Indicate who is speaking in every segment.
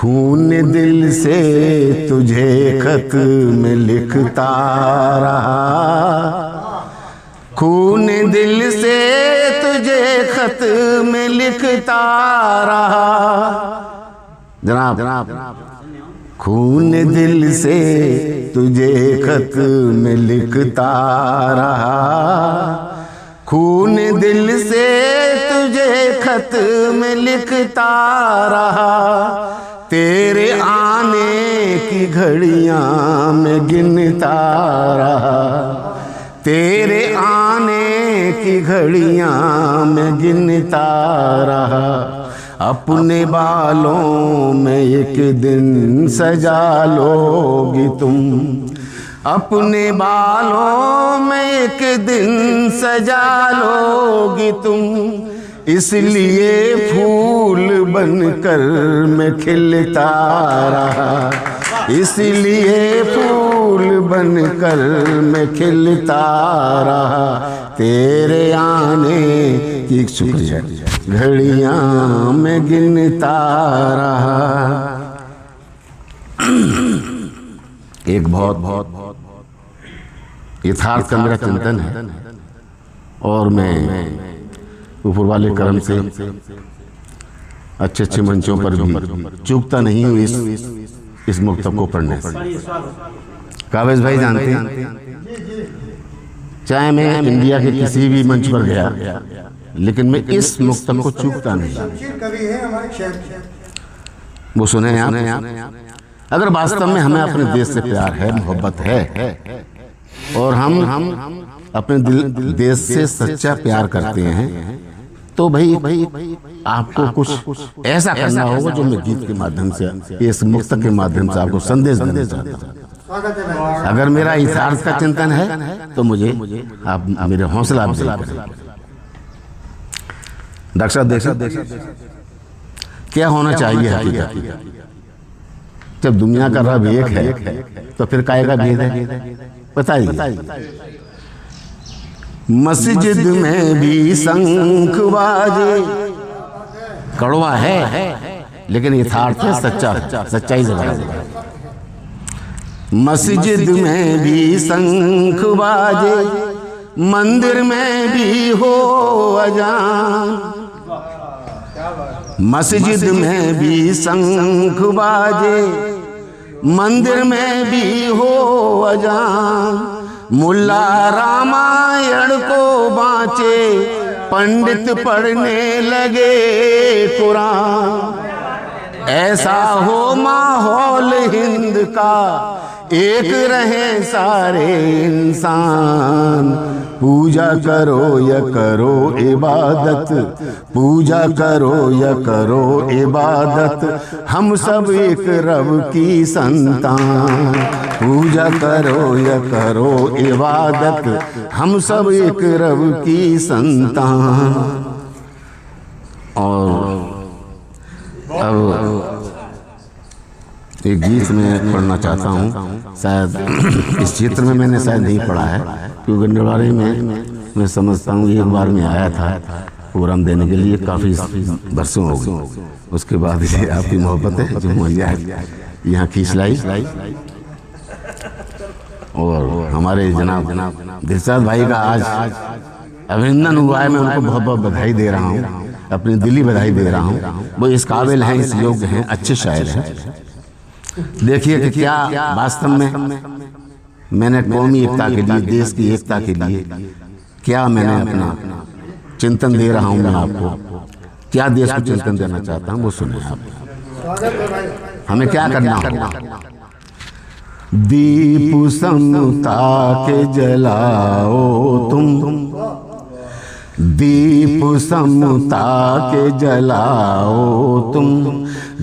Speaker 1: खून दिल से तुझे खत में लिखता रहा, खून दिल से तुझे खत में लिखता रहा। जनाब खून दिल से तुझे खत में लिखता रहा, खून दिल से तुझे खत में लिखता रहा। तेरे आने की घड़ियां में गिनता रहा, तेरे आने की घड़ियां में गिनता रहा। अपने बालों में एक दिन सजा लोगी तुम, अपने बालों में एक दिन सजा लोगी तुम। इसलिए फूल बनकर मैं खिलता रहा, इसलिए फूल बनकर मैं खिलता रहा। तेरे आने की शुक्रिया घड़ियां में गिनता रहा। एक बहुत यथार्थ का मेरा चिंतन है और मैं ऊपर वाले कर्म से अच्छे अच्छे मंचों पर भी चूकता नहीं हूँ इस मुक्तक को पढ़ने से। कावेश भाई जानते हैं, चाहे मैं इंडिया के किसी भी मंच पर गया, लेकिन मैं इस मुक्तक को चूकता नहीं। वो सुने आप, अगर वास्तव में हमें अपने देश से प्यार है, मोहब्बत है और हम अपने देश से सच्चा प्यार करते हैं, तो भाई आपको कुछ ऐसा करना होगा जो मैं गीत के माध्यम से, इस मुक्तक के माध्यम से आपको संदेश देना चाहता हूँ। अगर मेरा यथार्थ का चिंतन है तो मुझे आप मेरे हौसला अफजाई करें। डॉक्टर साहब क्या होना चाहिए हकीकत? जब दुनिया का रब एक है तो फिर काहे का भेद है? बताइए। मस्जिद में भी शंख बाजे, कड़वा है लेकिन यथार्थ है, सच्चाई से भरा है। मस्जिद में भी शंख बाजे, मंदिर में भी हो अजान, मस्जिद में भी शंख बाजे, मंदिर में भी हो अजान। मुल्ला रामायण को बाँचे, पंडित पढ़ने लगे कुरान। ऐसा हो माहौल हिंद का, एक रहे सारे इंसान। पूजा करो या करो इबादत, पूजा करो या करो इबादत, हम सब एक रब की संतान। पूजा करो या करो इबादत, हम सब एक रब की संतान। और अब एक गीत में पढ़ना चाहता हूँ, शायद इस क्षेत्र में मैंने शायद नहीं पढ़ा है, क्योंकि गंडेवाड़ी में मैं समझता हूँ एक बार में आया था प्रोग्राम देने के लिए, काफ़ी बरसों हो गए। उसके बाद ये आपकी मोहब्बत है जो मुझे यहाँ खींच लाई। और हमारे जनाब दिलशाद भाई का आज अभिनंदन हुआ है, मैं उनको बहुत बहुत बधाई दे रहा हूँ, अपनी दिली बधाई दे रहा हूँ। वो इस काबिल हैं, इस योग्य हैं, अच्छे शायर हैं। देखिए कि क्या वास्तव में मैंने कौमी एकता के लिए, देश की एकता के लिए क्या मैंने अपना चिंतन दे रहा हूँ मैं आपको, क्या देश को चिंतन देना चाहता हूँ वो सुनिए आप। हमें क्या करना होगा? दीप समता के जलाओ तुम, दीप समता के जलाओ तुम,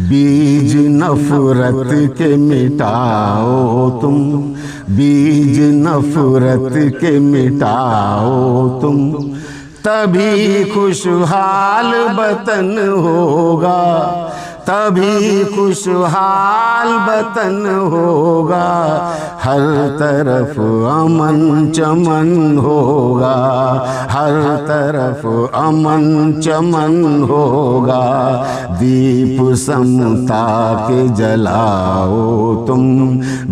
Speaker 1: बीज नफरत के मिटाओ तुम, बीज नफरत के मिटाओ तुम। तभी खुशहाल वतन होगा, तभी खुशहाल वतन होगा, हर तरफ अमन चमन होगा, हर तरफ अमन चमन होगा। दीप समता के जलाओ तुम,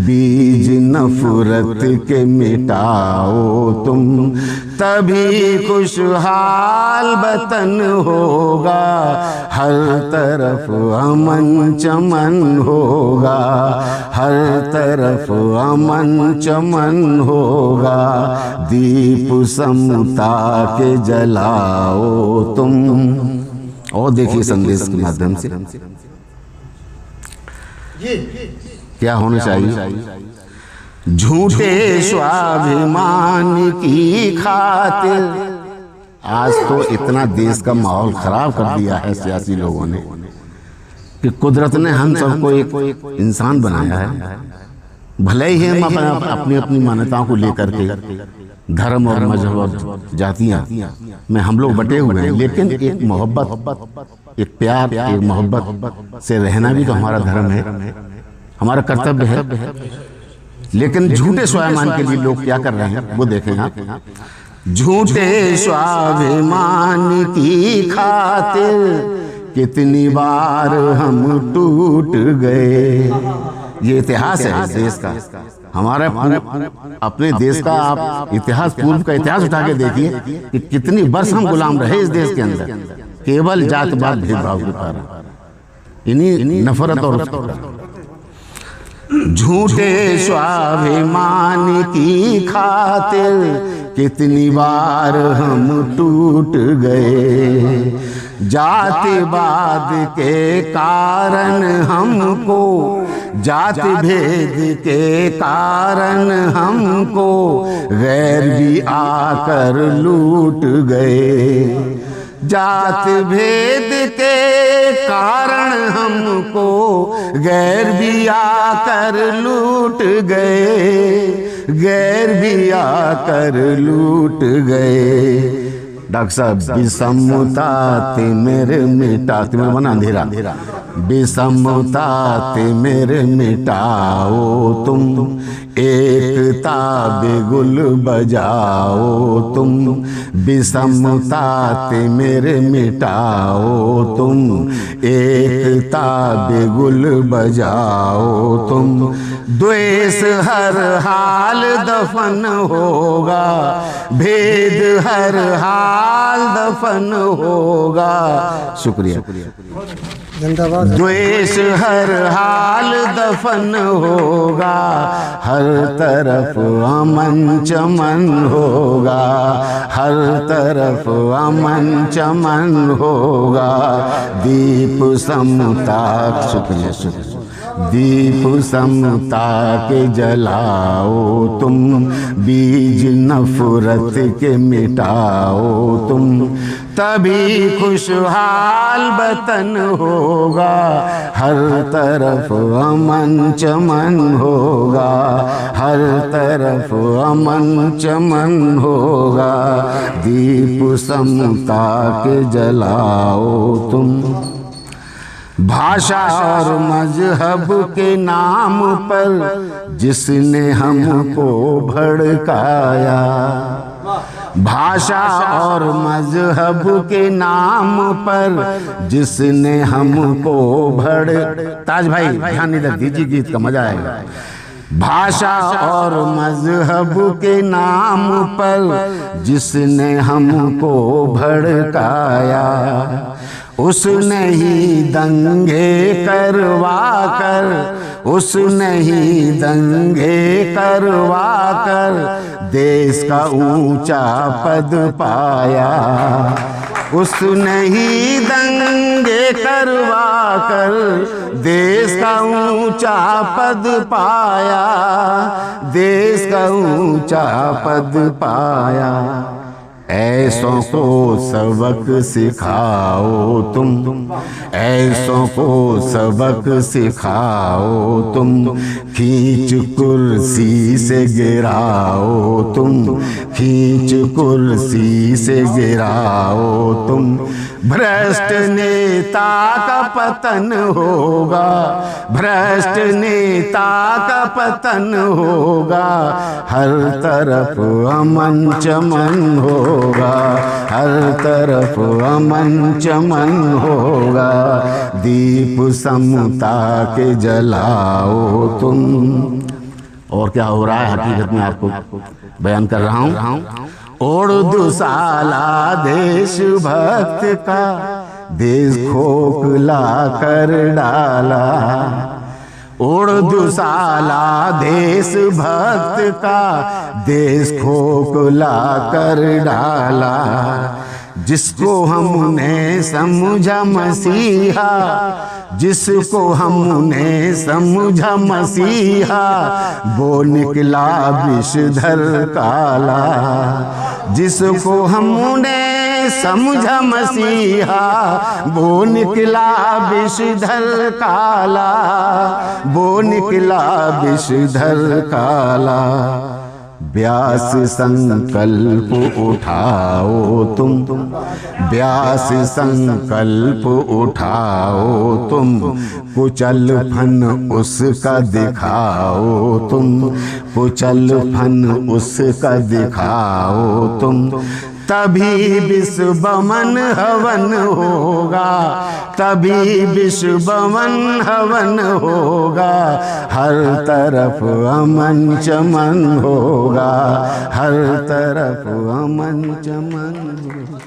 Speaker 1: बीज नफरत के मिटाओ तुम, तभी खुशहाल वतन होगा, हर तरफ अमन चमन होगा, हर तरफ अमन चमन होगा। दीप समता के जलाओ तुम। और देखिए संदेश के माध्यम से क्या होना चाहिए। झूठे स्वाभिमान की खातिर, आज तो इतना देश का माहौल खराब कर दिया है सियासी लोगों ने कि कुदरत ने हम सबको एक इंसान बनाया है। भले ही हम अपनी अपनी मान्यताओं को लेकर के धर्म और मजहब और जातियां में हम लोग बटे हुए हैं, लेकिन एक मोहब्बत, एक प्यार, एक मोहब्बत से रहना भी तो हमारा धर्म है, हमारा कर्तव्य है। लेकिन झूठे स्वाभिमान के लिए लोग क्या कर रहे हैं वो देखें आप। झूठे स्वाभिमान की खातिर कितनी बार हम टूट गए। ये इतिहास है इस देश का, हमारे अपने देश का आप इतिहास, पूर्व का इतिहास उठा के देखिए कि कितनी वर्ष हम गुलाम रहे इस देश के अंदर, केवल जातपात भेदभाव के कारण, इन्हीं नफरत और झूठे स्वाभिमान की खातिर कितनी बार हम टूट गए। जातिवाद के कारण हमको, जाति भेद के कारण हमको गैर भी आकर लूट गए। जात भेद के कारण हमको गैर भी आकर लूट गए, गैर भी आकर लूट गए। डॉक्टर साहब विषमता ते मेरे मिटा, मेरे मन अंधेरा, विषमता ते मेरे मिटाओ तुम, एकता बेगुल बजाओ तुम, विषमता ते मेरे मिटाओ तुम, एकता बेगुल बजाओ तुम। द्वेष हर हाल दफन होगा, भेद हर हाल दफन होगा। शुक्रिया। द्वेष हर हाल दफन होगा, हर तरफ अमन चमन होगा, हर तरफ अमन चमन होगा। दीप समता, शुक्रिया शुक्रिया, दीप समता के जलाओ तुम, बीज नफरत के मिटाओ तुम, तभी खुशहाल वतन होगा, हर तरफ अमन चमन होगा, हर तरफ अमन चमन होगा। दीप समता के जलाओ तुम। भाषा और मजहब के नाम पर जिसने हमको भड़काया, भाषा और मजहब के नाम पर जिसने हमको ताज भाई ध्यान इधर दीजिए, गीत का मजा आएगा। भाषा और मजहब के नाम पर जिसने हमको भड़काया, उसने ही दंगे करवा कर, उसने ही दंगे करवा कर देश का ऊंचा पद पाया, उसने ही दंगे करवा कर देश का ऊंचा पद पाया, देश का ऊंचा पद पाया। ऐसों को सबक सिखाओ तुम, ऐसों को सबक सिखाओ तुम, खींच कुर्सी से गिराओ तुम, खींच कुर्सी से गिराओ तुम। भ्रष्ट नेता का पतन होगा, भ्रष्ट नेता का पतन होगा। हर तरफ अमन चमन होगा, हर तरफ अमन चमन होगा। दीप समता के जलाओ तुम। और क्या हो रहा है हकीकत में आपको बयान कर रहा हूं। उर्दू साला देशभक्त का देश खोखला कर डाला। उर्दू साला देशभक्त का देश खोखला कर डाला। जिसको हमने समझा मसीहा, जिसको हमने समझा मसीहा, वो निकला विषधर काला। जिसको हमने समझा मसीहा, वो निकला विषधर काला, वो निकला विषधर काला। व्यास संकल्प उठाओ तुम, व्यास संकल्प उठाओ तुम। कुचल फन उसका दिखाओ तुम, कुचल फन उसका दिखाओ तुम। तभी विश्वमन हवन होगा, तभी विश्वमन हवन होगा। हर तरफ अमन चमन होगा, हर तरफ अमन चमन होगा।